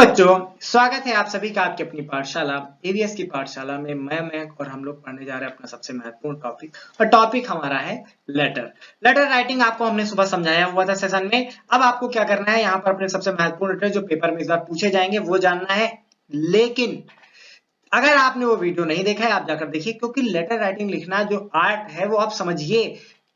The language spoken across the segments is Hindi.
बच्चों, स्वागत है आप सभी का आपकी अपनी पाठशाला एवीएस की पाठशाला में। मैं और हम लोग पढ़ने जा रहे हैं अपना सबसे महत्वपूर्ण टॉपिक, और टॉपिक हमारा है लेटर राइटिंग। आपको हमने सुबह समझाया हुआ था सेशन में। अब आपको क्या करना है, यहाँ पर अपने सबसे महत्वपूर्ण लेटर जो पेपर में इस बार पूछे जाएंगे वो जानना है। लेकिन अगर आपने वो वीडियो नहीं देखा है, आप जाकर देखिए, क्योंकि लेटर राइटिंग लिखना जो आर्ट है वो आप समझिए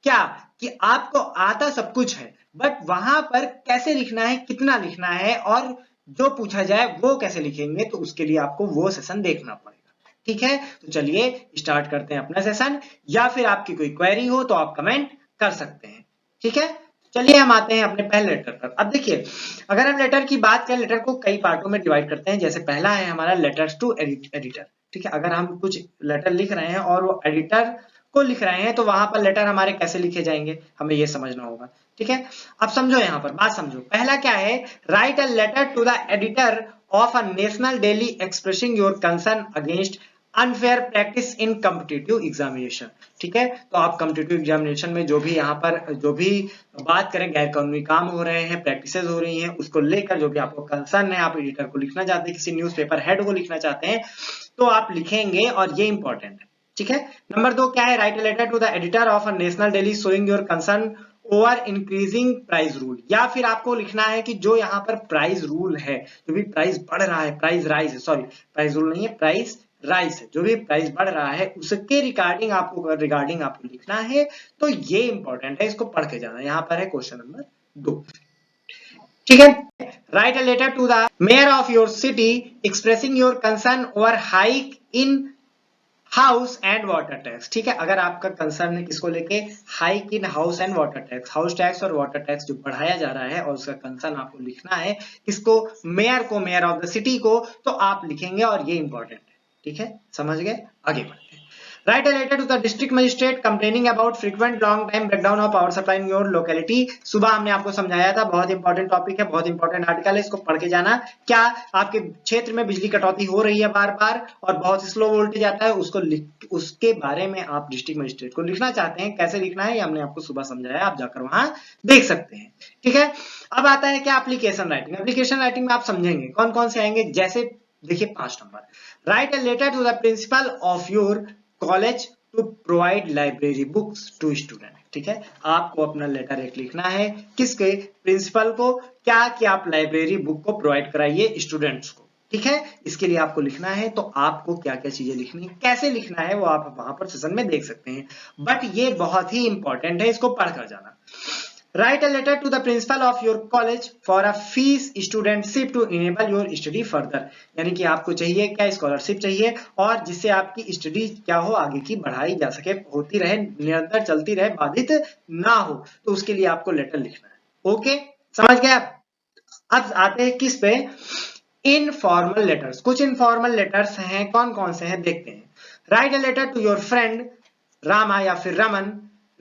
क्या कि आपको आता सब कुछ है, बट वहां पर कैसे लिखना है, कितना लिखना है और जो पूछा जाए वो कैसे लिखेंगे, तो उसके लिए आपको वो सेशन देखना पड़ेगा। ठीक है, तो चलिए स्टार्ट करते हैं अपना सेशन। या फिर आपकी कोई क्वेरी हो तो आप कमेंट कर सकते हैं। ठीक है, चलिए हम आते हैं अपने पहले लेटर पर। अब देखिए, अगर हम लेटर की बात करें, लेटर को कई पार्टों में डिवाइड करते हैं। जैसे पहला है हमारा लेटर्स टू एडिटर। ठीक है, अगर हम कुछ लेटर लिख रहे हैं और वो एडिटर को लिख रहे हैं तो वहां पर लेटर हमारे कैसे लिखे जाएंगे, हमें ये समझना होगा। ठीक है, अब समझो, यहाँ पर बात समझो। पहला क्या है, write a letter to the editor of a national daily expressing your concern against unfair practice in competitive examination. ठीक है, तो आप कॉम्पिटिटिव एग्जामिनेशन में जो भी यहाँ पर जो भी बात करें, गैर कानूनी काम हो रहे हैं, प्रैक्टिसेस हो रही हैं, उसको लेकर जो भी आपको कंसर्न है, आप एडिटर को लिखना चाहते हैं, किसी न्यूज़पेपर हेड को लिखना चाहते हैं, तो आप लिखेंगे, और ये इंपॉर्टेंट है। ठीक है, नंबर 2 क्या है, write a letter to the editor of a national daily showing your concern over increasing price rule. या फिर आपको लिखना है कि जो यहाँ पर प्राइस रूल है, जो भी प्राइस बढ़ रहा है, प्राइस राइज है, सॉरी प्राइस रूल नहीं है, प्राइस राइस है, जो भी प्राइस बढ़ रहा है उसके रिगार्डिंग आपको लिखना है। तो ये इंपॉर्टेंट है, इसको पढ़ के जाना। यहाँ पर है क्वेश्चन नंबर 2। ठीक है, write a letter to the mayor of your city expressing your concern over hike in house and water tax. ठीक है, अगर आपका कंसर्न है किसको लेके, hike in house and water tax, house tax और वाटर टैक्स जो बढ़ाया जा रहा है, और उसका कंसर्न आपको लिखना है किसको, मेयर को, मेयर ऑफ द सिटी को, तो आप लिखेंगे, और ये इंपॉर्टेंट है। ठीक है, समझ गए, आगे बढ़ते हैं। Write a letter to the district magistrate complaining about frequent long time breakdown of power supply in your locality. सुबह हमने आपको समझाया था, बहुत इंपॉर्टेंट टॉपिक है, बहुत इंपॉर्टेंट आर्टिकल है, इसको पढ़ के जाना। क्या आपके क्षेत्र में बिजली कटौती हो रही है बार बार और बहुत स्लो वोल्टेज आता है, उसके बारे में आप डिस्ट्रिक्ट मजिस्ट्रेट को लिखना चाहते हैं। कैसे लिखना है ये हमने आपको सुबह समझाया, आप जाकर वहां देख सकते हैं। ठीक है, अब आता है क्या, एप्लीकेशन राइटिंग। एप्लीकेशन राइटिंग में आप समझेंगे कौन कौन से आएंगे। जैसे देखिए 5 number, write a letter to the principal of your college to provide library books to student. ठीक है, आपको अपना लेटर एक लिखना है किसके, प्रिंसिपल को, क्या कि आप लाइब्रेरी बुक को प्रोवाइड कराइए स्टूडेंट्स को। ठीक है, इसके लिए आपको लिखना है, तो आपको क्या क्या चीजें लिखनी है, कैसे लिखना है, वो आप वहां पर सेशन में देख सकते हैं। बट ये बहुत ही इंपॉर्टेंट है, इसको पढ़कर जाना। Write a letter to the principal of your college for a fees studentship to enable your study further. यानी कि आपको चाहिए क्या, स्कॉलरशिप चाहिए, और जिससे आपकी स्टडी क्या हो, आगे की बढ़ाई जा सके, होती रहे, निरंतर चलती रहे, बाधित ना हो, तो उसके लिए आपको लेटर लिखना है। ओके, समझ गए आप। अब आते हैं किस पे, इनफॉर्मल लेटर्स। कुछ इनफॉर्मल लेटर्स हैं, कौन कौन से हैं देखते हैं। Write a letter to your friend Rama या फिर रमन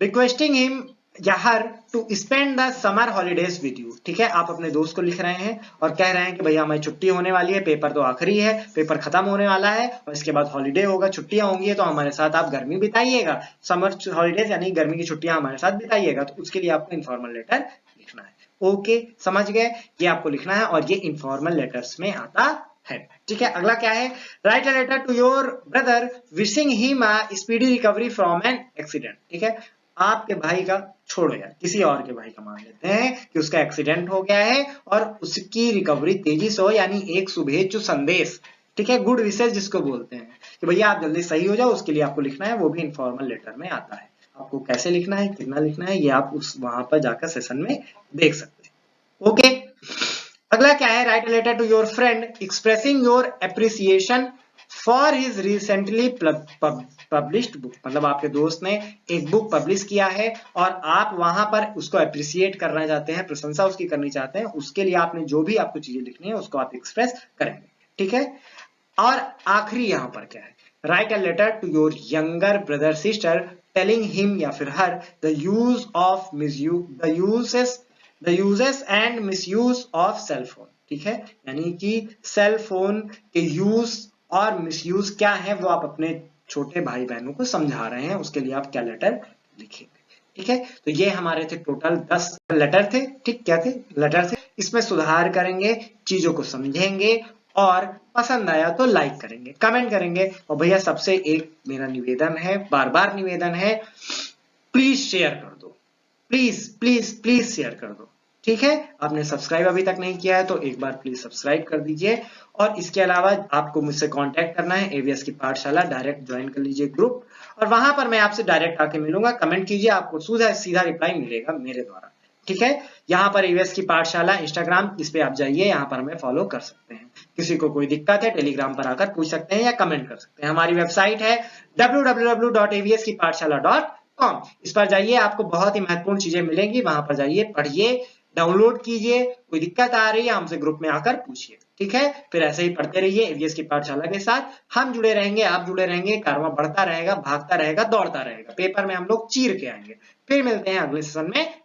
रिक्वेस्टिंग हिम या her to spend the summer holidays with you. ठीक है, आप अपने दोस्त को लिख रहे हैं और कह रहे हैं कि भैया हमारी छुट्टी होने वाली है, पेपर तो आखिरी है, पेपर खत्म होने वाला है और इसके बाद हॉलीडे होगा, छुट्टियां होंगी, तो हमारे साथ आप गर्मी बिताइएगा, समर हॉलीडेज यानी गर्मी की छुट्टियां हमारे साथ बिताइएगा। तो उसके लिए आपको इनफॉर्मल लेटर लिखना है। ओके, समझ गए, ये आपको लिखना है, और ये इनफॉर्मल लेटर्स में आता है। ठीक है, अगला क्या है, write a letter to your brother wishing him a speedy recovery from an accident. ठीक है, आपके भाई का, छोड़ो यार, किसी और के भाई का मान लेते हैं कि उसका एक्सीडेंट हो गया है और उसकी रिकवरी तेजी से हो, यानी एक शुभेच्छु संदेश। ठीक है, गुड विशेष जिसको बोलते हैं कि भैया आप जल्दी सही हो जाओ, उसके लिए आपको लिखना है, वो भी इनफॉर्मल लेटर में आता है। आपको कैसे लिखना है, कितना लिखना है, ये आप उस वहां पर जाकर सेशन में देख सकते हैं। ओके, अगला क्या है, write a letter to your friend expressing your appreciation for his recently published book. मतलब आपके दोस्त ने एक बुक पब्लिश किया है और आप वहां पर उसको अप्रिशिएट करना चाहते हैं, प्रशंसा उसकी करनी चाहते हैं, उसके लिए आपने जो भी आपको चीजें लिखनी है उसको आप एक्सप्रेस करेंगे। ठीक है, और आखिरी यहां पर क्या है, write a letter to your younger brother sister telling him या फिर her the use of the usages and misuse of cell phone. ठीक है, यानी कि सेल फोन के यूज और मिसयूज क्या है वो आप अपने छोटे भाई बहनों को समझा रहे हैं, उसके लिए आप क्या लेटर लिखेंगे। ठीक है, तो ये हमारे थे टोटल 10 लेटर थे। ठीक, क्या थे? लेटर थे। इसमें सुधार करेंगे, चीजों को समझेंगे और पसंद आया तो लाइक करेंगे, कमेंट करेंगे। और भैया सबसे एक मेरा निवेदन है, बार बार निवेदन है, प्लीज शेयर कर दो, प्लीज प्लीज प्लीज शेयर कर दो। ठीक है, आपने सब्सक्राइब अभी तक नहीं किया है तो एक बार प्लीज सब्सक्राइब कर दीजिए। और इसके अलावा आपको मुझसे कांटेक्ट करना है एवीएस की पाठशाला, डायरेक्ट ज्वाइन कर लीजिए ग्रुप, और वहां पर मैं आपसे डायरेक्ट आके मिलूंगा। कमेंट कीजिए, आपको सीधा सीधा रिप्लाई मिलेगा मेरे द्वारा। ठीक है, यहाँ पर एवीएस की पाठशाला इंस्टाग्राम, इस पे आप जाइए, यहाँ पर हमें फॉलो कर सकते हैं। किसी को कोई दिक्कत है टेलीग्राम पर आकर पूछ सकते हैं या कमेंट कर सकते हैं। हमारी वेबसाइट है www.avskipaathshala.com। इस पर जाइए, आपको बहुत ही महत्वपूर्ण चीजें मिलेंगी, वहां पर जाइए, पढ़िए, डाउनलोड कीजिए। कोई दिक्कत आ रही है हमसे ग्रुप में आकर पूछिए। ठीक है, फिर ऐसे ही पढ़ते रहिए एवीएस की पाठशाला के साथ। हम जुड़े रहेंगे, आप जुड़े रहेंगे, कारवां बढ़ता रहेगा, भागता रहेगा, दौड़ता रहेगा। पेपर में हम लोग चीर के आएंगे। फिर मिलते हैं अगले सेशन में।